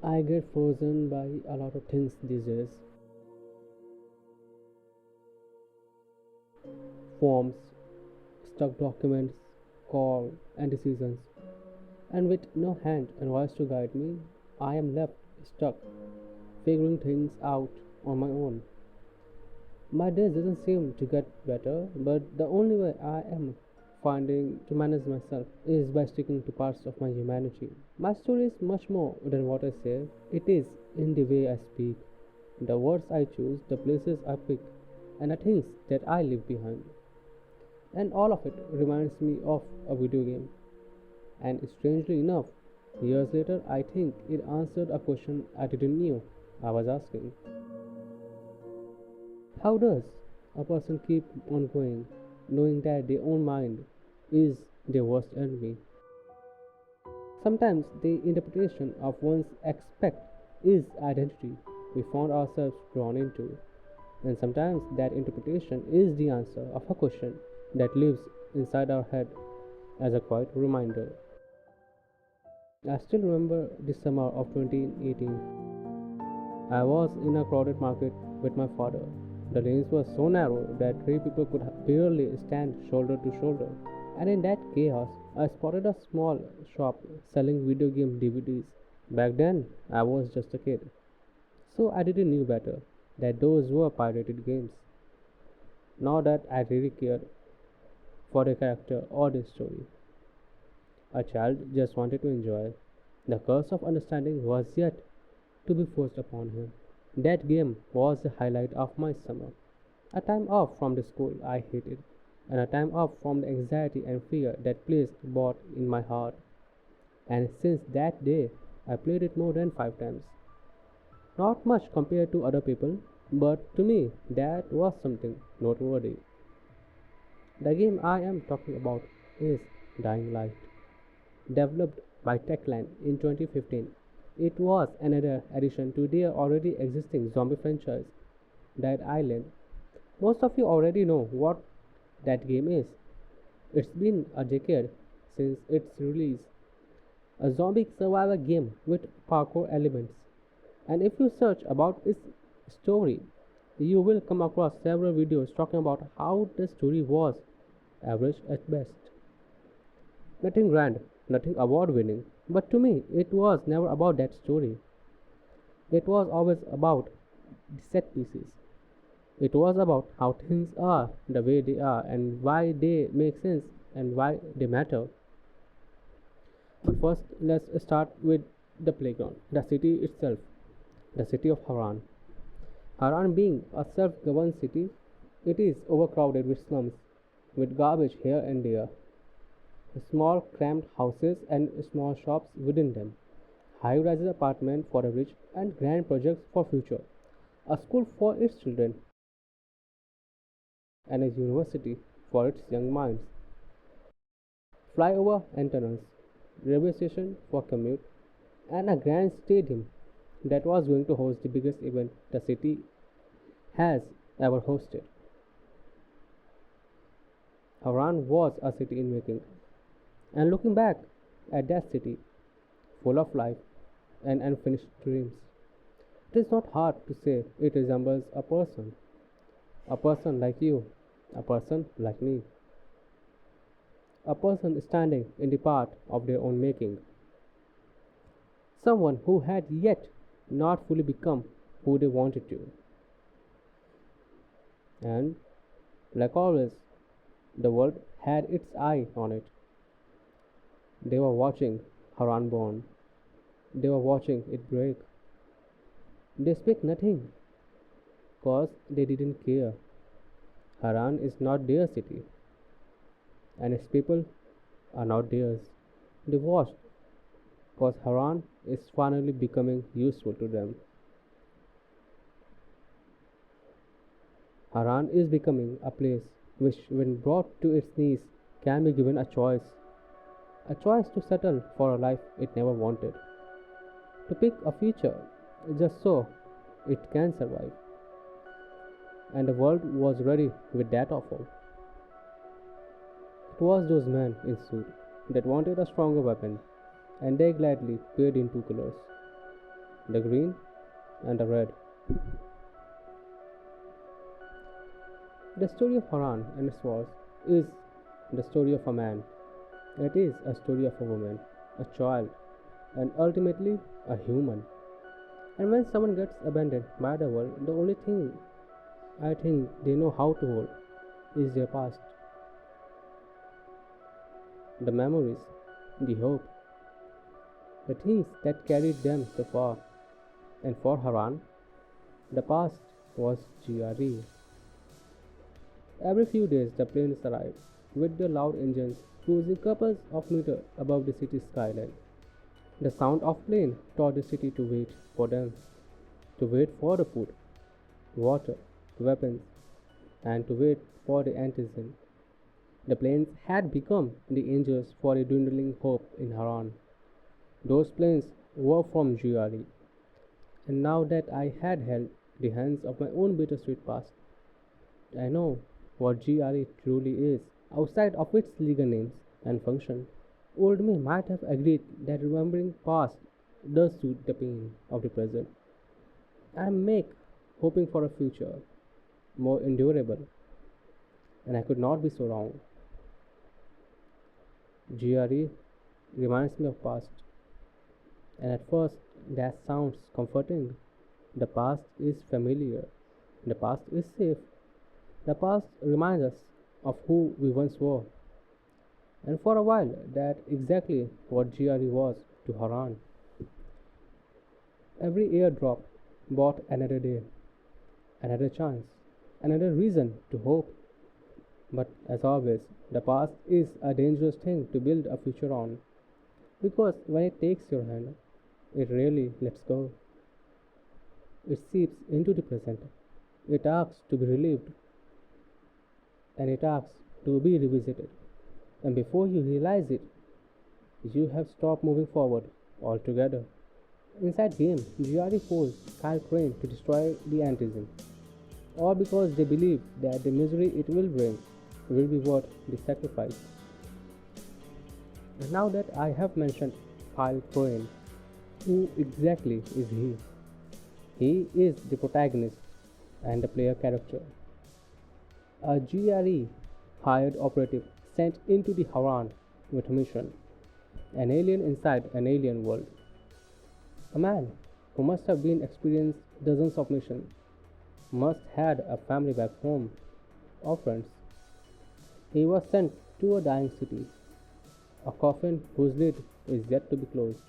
I get frozen by a lot of things these days: forms, stuck documents, call, and decisions. And with no hand and voice to guide me, I am left stuck, figuring things out on my own. My days doesn't seem to get better, but the only way I am finding to manage myself is by sticking to parts of my humanity. My story is much more than what I say. It is in the way I speak, the words I choose, the places I pick, and the things that I leave behind. And all of it reminds me of a video game. And strangely enough, years later, I think it answered a question I didn't know I was asking. How does a person keep on going, knowing that their own mind is their worst enemy? Sometimes the interpretation of one's aspect is identity we found ourselves drawn into, and sometimes that interpretation is the answer of a question that lives inside our head as a quiet reminder. I still remember the summer of 2018. I was in a crowded market with my father. The lanes were so narrow that three people could barely stand shoulder to shoulder. And in that chaos, I spotted a small shop selling video game DVDs. Back then, I was just a kid, so I didn't know better that those were pirated games. Not that I really cared for the character or the story. A child just wanted to enjoy. The curse of understanding was yet to be forced upon him. That game was the highlight of my summer. A time off from the school I hated, and a time off from the anxiety and fear that placed bought in my heart. And since that day, I played it more than 5 times. Not much compared to other people, but to me, that was something noteworthy. The game I am talking about is Dying Light. Developed by Techland in 2015, it was another addition to their already existing zombie franchise, Dead Island. Most of you already know what that game is. It's been a decade since its release. A zombie survivor game with parkour elements. And if you search about its story, you will come across several videos talking about how the story was average at best. Nothing grand, nothing award winning, but to me it was never about that story. It was always about the set pieces. It was about how things are the way they are and why they make sense and why they matter. But first, let's start with the playground, the city itself, the city of Harran. Harran being a self governed city, it is overcrowded with slums, with garbage here and there, small cramped houses and small shops within them, high-rise apartments for the rich and grand projects for future, a school for its children and a university for its young minds, flyover antennas, railway station for commute, and a grand stadium that was going to host the biggest event the city has ever hosted. Harran was a city in making, and looking back at that city, full of life and unfinished dreams, it is not hard to say it resembles a person like you, a person like me, a person standing in the path of their own making, someone who had yet not fully become who they wanted to. And, like always, the world had its eye on it. They were watching Harran born. They were watching it break. They speak nothing, cause they didn't care. Harran is not their city, and its people are not theirs. They watched, cause Harran is finally becoming useful to them. Harran is becoming a place which, when brought to its knees, can be given a choice to settle for a life it never wanted, to pick a future just so it can survive. And the world was ready with that offer. It was those men in suit that wanted a stronger weapon, and they gladly paid in 2 colors. the green, and the red. The story of Harran and its walls is the story of a man. It is a story of a woman, a child, and ultimately a human. And when someone gets abandoned by the world, the only thing I think they know how to hold is their past, the memories, the hope, the things that carried them so far. And for Haran, the past was GRE. Every few days, the planes arrived with their loud engines cruising couples of meters above the city's skyline. The sound of plane taught the city to wait for them, to wait for the food, water, weapons, and to wait for the antigen. The planes had become the angels for a dwindling hope in Haran. Those planes were from GRE, and now that I had held the hands of my own bittersweet past, I know what GRE truly is, outside of its legal names and function. Old me might have agreed that remembering past does suit the pain of the present and make hoping for a future more endurable, and I could not be so wrong. GRE reminds me of past, and at first that sounds comforting. The past is familiar, the past is safe, the past reminds us of who we once were, and for a while that exactly what GRE was to Haran. Every airdrop brought another day, another chance, another reason to hope. But as always, the past is a dangerous thing to build a future on, because when it takes your hand, it rarely lets go. It seeps into the present. It asks to be relived, and it asks to be revisited. And before you realize it, you have stopped moving forward altogether. Inside game, GRE forced Kyle Crane to destroy the antigen, all because they believe that the misery it will bring will be worth the sacrifice. And now that I have mentioned Kyle Crane, who exactly is he? He is the protagonist and the player character. A GRE hired operative sent into the Haran with a mission, an alien inside an alien world. A man who must have been experienced dozens of missions, must had a family back home or friends. He was sent to a dying city, a coffin whose lid is yet to be closed.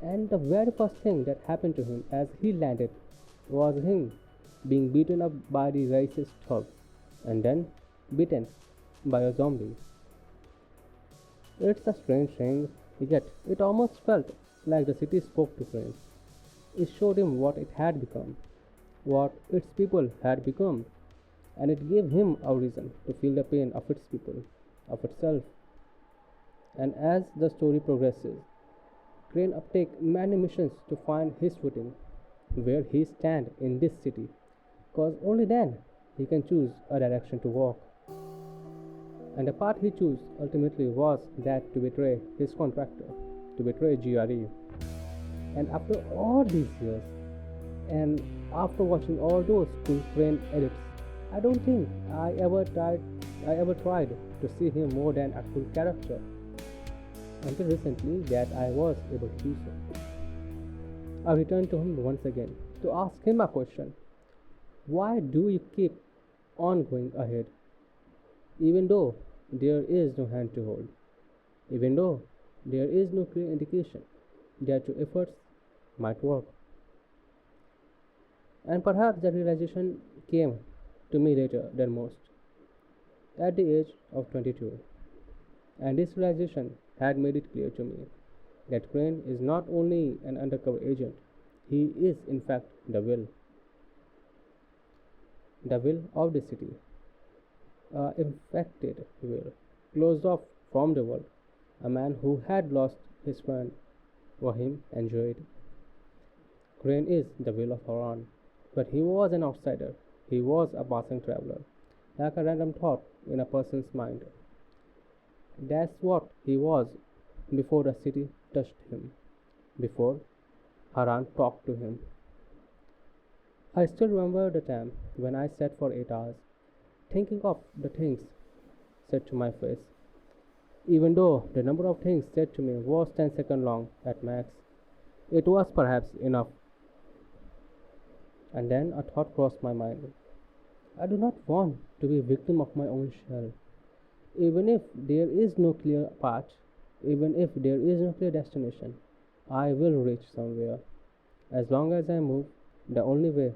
And the very first thing that happened to him as he landed was him being beaten up by the racist thug and then bitten by a zombie. It's a strange thing, yet it almost felt like the city spoke to Prince. It showed him what it had become, what its people had become, and it gave him a reason to feel the pain of its people, of itself. And as the story progresses, Crane uptake many missions to find his footing, where he stand in this city, cause only then he can choose a direction to walk. And the path he chose ultimately was that to betray his contractor, to betray GRE. And after all these years, and after watching all those cool Crane edits, I don't think I ever tried to see him more than a cool character until recently that I was able to do so. I returned to him once again to ask him a question. Why do you keep on going ahead, even though there is no hand to hold, even though there is no clear indication that your efforts might work? And perhaps that realization came to me later than most, at the age of 22. And this realization had made it clear to me that Crane is not only an undercover agent, he is in fact the will of the city, infected will, closed off from the world, a man who had lost his friend, Wahim and Joed. Crane is the will of Haran, but he was an outsider, he was a passing traveler, like a random thought in a person's mind. That's what he was before the city touched him, before Harran talked to him. I still remember the time when I sat for 8 hours, thinking of the things said to my face, even though the number of things said to me was 10 seconds long at max. It was perhaps enough. And then a thought crossed my mind. I do not want to be a victim of my own shell. Even if there is no clear path, even if there is no clear destination, I will reach somewhere. As long as I move, the only way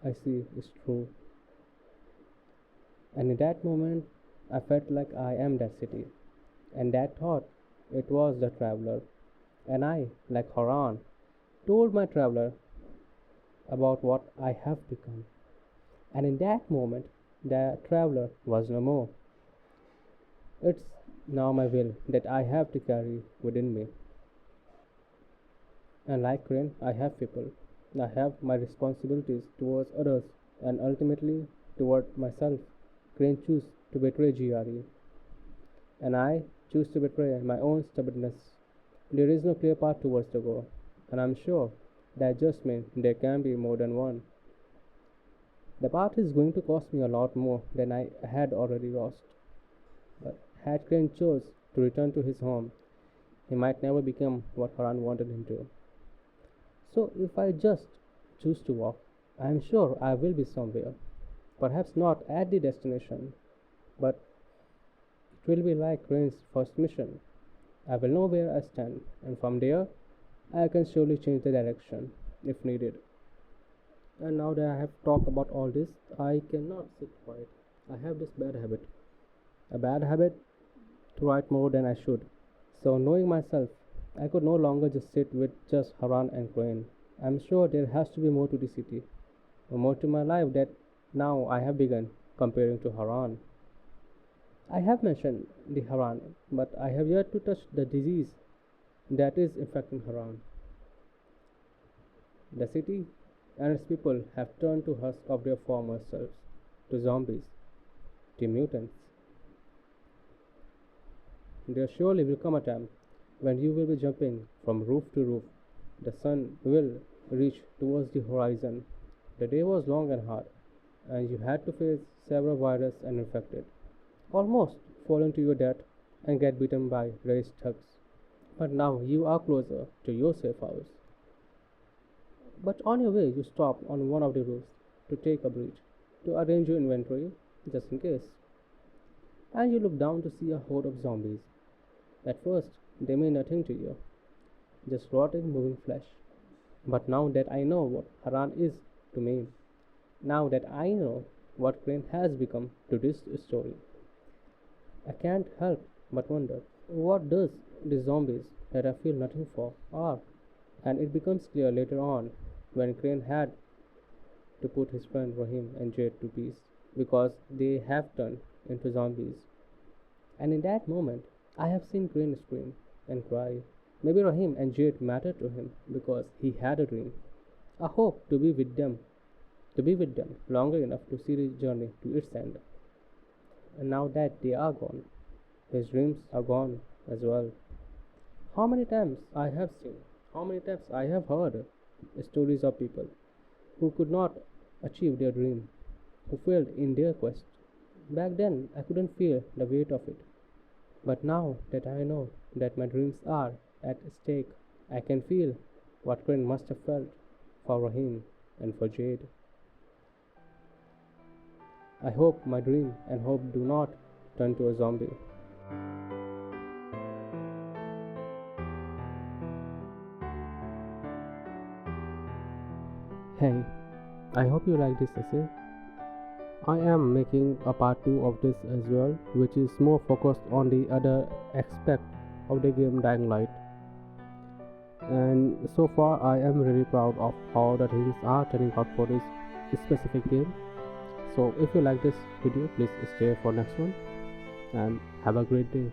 I see is through. And in that moment, I felt like I am that city. And that thought, it was the traveler. And I, like Harran, told my traveler about what I have become. And in that moment, the traveler was no more. It's now my will that I have to carry within me. And like Crane, I have people. I have my responsibilities towards others and ultimately toward myself. Crane choose to betray GRE, and I choose to betray my own stubbornness. There is no clear path towards the goal, and I'm sure that just means there can be more than one. The path is going to cost me a lot more than I had already lost. But had Crane chose to return to his home, he might never become what Haran wanted him to. So if I just choose to walk, I am sure I will be somewhere. Perhaps not at the destination, but it will be like Crane's first mission. I will know where I stand, and from there, I can surely change the direction if needed. And now that I have talked about all this, I cannot sit quiet. I have this bad habit. A bad habit to write more than I should. So, knowing myself, I could no longer just sit with just Haran and Crane. I'm sure there has to be more to the city, or more to my life that now I have begun comparing to Haran. I have mentioned the Haran, but I have yet to touch the disease that is infecting Haran. The city and its people have turned to husk of their former selves, to zombies, to mutants. There surely will come a time when you will be jumping from roof to roof. The sun will reach towards the horizon. The day was long and hard, and you had to face several viruses and infected, almost falling to your death and get beaten by raised thugs. But now you are closer to your safe house. But on your way, you stop on one of the roofs to take a breath, to arrange your inventory just in case. And you look down to see a horde of zombies. At first, they mean nothing to you, just rotting, moving flesh. But now that I know what Haran is to me, now that I know what Crane has become to this story, I can't help but wonder what does the zombies that I feel nothing for are. And it becomes clear later on when Crane had to put his friend Rahim and Jade to peace because they have turned into zombies. And in that moment, I have seen Crane scream and cry. Maybe Rahim and Jade mattered to him because he had a dream, a hope to be with them longer enough to see the journey to its end. And now that they are gone, his dreams are gone as well. How many times I have seen, how many times I have heard stories of people who could not achieve their dream, who failed in their quest. Back then, I couldn't feel the weight of it. But now that I know that my dreams are at stake, I can feel what Crane must have felt for Rahim and for Jade. I hope my dream and hope do not turn to a zombie. Hey, I hope you like this essay. I am making a part 2 of this as well, which is more focused on the other aspect of the game Dying Light. And so far, I am really proud of how the things are turning out for this specific game. So if you like this video, please stay for next one and have a great day.